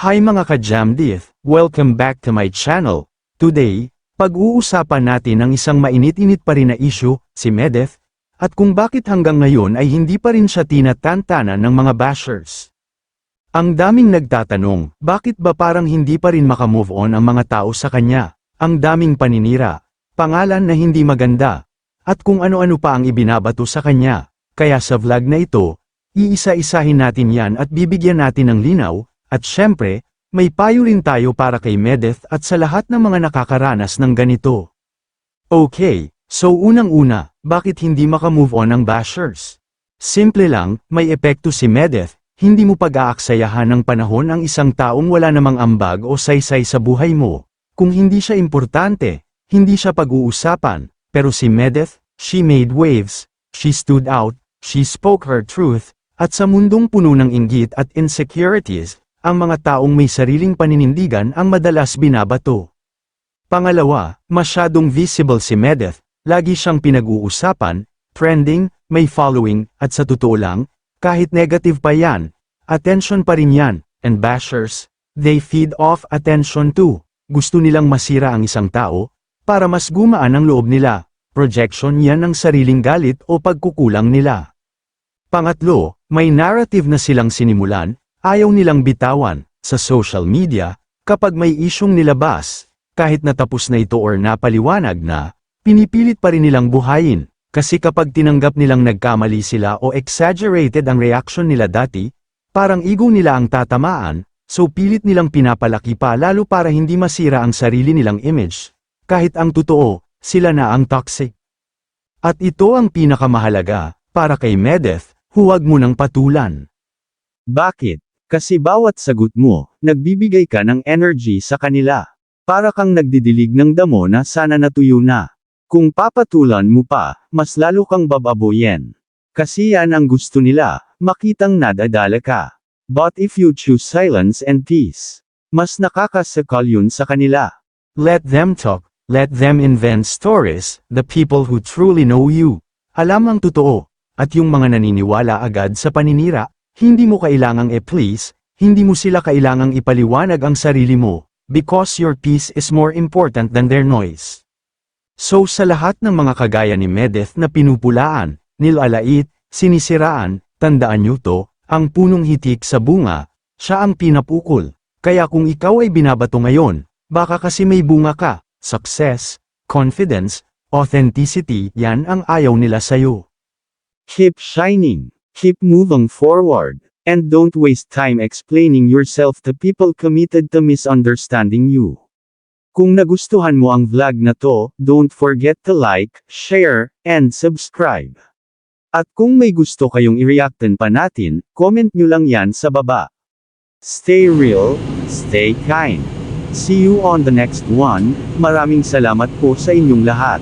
Hi mga ka-Jamdith, welcome back to my channel. Today, pag-uusapan natin ang isang mainit-init pa rin na issue, si Medeth, at kung bakit hanggang ngayon ay hindi pa rin siya tinatantanan ng mga bashers. Ang daming nagtatanong, bakit ba parang hindi pa rin makamove on ang mga tao sa kanya? Ang daming paninira, pangalan na hindi maganda, at kung ano-ano pa ang ibinabato sa kanya. Kaya sa vlog na ito, iisa-isahin natin yan at bibigyan natin ng linaw. At syempre, may payo rin tayo para kay Medeth at sa lahat ng mga nakakaranas ng ganito. Okay, so unang-una, bakit hindi makamove on ang bashers? Simple lang, may epekto si Medeth, hindi mo pag-aaksayahan ng panahon ang isang taong wala namang ambag o saysay sa buhay mo. Kung hindi siya importante, hindi siya pag-uusapan, pero si Medeth, she made waves, she stood out, she spoke her truth, at sa mundong puno ng inggit at insecurities, ang mga taong may sariling paninindigan ang madalas binabato. Pangalawa, masyadong visible si Medeth, lagi siyang pinag-uusapan, trending, may following, at sa totoo lang, kahit negative pa yan, attention pa rin yan, and bashers, they feed off attention too. Gusto nilang masira ang isang tao, para mas gumaan ang loob nila, projection yan ng sariling galit o pagkukulang nila. Pangatlo, may narrative na silang sinimulan, ayaw nilang bitawan, sa social media, kapag may isyong nilabas, kahit natapos na ito or napaliwanag na, pinipilit pa rin nilang buhayin, kasi kapag tinanggap nilang nagkamali sila o exaggerated ang reaction nila dati, parang ego nila ang tatamaan, so pilit nilang pinapalaki pa lalo para hindi masira ang sarili nilang image, kahit ang totoo, sila na ang toxic. At ito ang pinakamahalaga, para kay Medeth, huwag mo nang patulan. Bakit? Kasi bawat sagot mo, nagbibigay ka ng energy sa kanila. Para kang nagdidilig ng damo na sana natuyo na. Kung papatulan mo pa, mas lalo kang bababoyen. Kasi yan ang gusto nila, makitang nadadala ka. But if you choose silence and peace, mas nakakasakal yun sa kanila. Let them talk, let them invent stories, the people who truly know you. Alam ang totoo, at yung mga naniniwala agad sa paninira, hindi mo kailangang i-please, hindi mo sila kailangang ipaliwanag ang sarili mo, because your peace is more important than their noise. So sa lahat ng mga kagaya ni Medeth na pinupulaan, nilalait, sinisiraan, tandaan nyo to, ang punong hitik sa bunga, siya ang pinapukol. Kaya kung ikaw ay binabato ngayon, baka kasi may bunga ka, success, confidence, authenticity, yan ang ayaw nila sayo. Keep shining. Keep moving forward, and don't waste time explaining yourself to people committed to misunderstanding you. Kung nagustuhan mo ang vlog na to, don't forget to like, share, and subscribe. At kung may gusto kayong i-reactan pa natin, comment nyo lang yan sa baba. Stay real, stay kind. See you on the next one, maraming salamat po sa inyong lahat.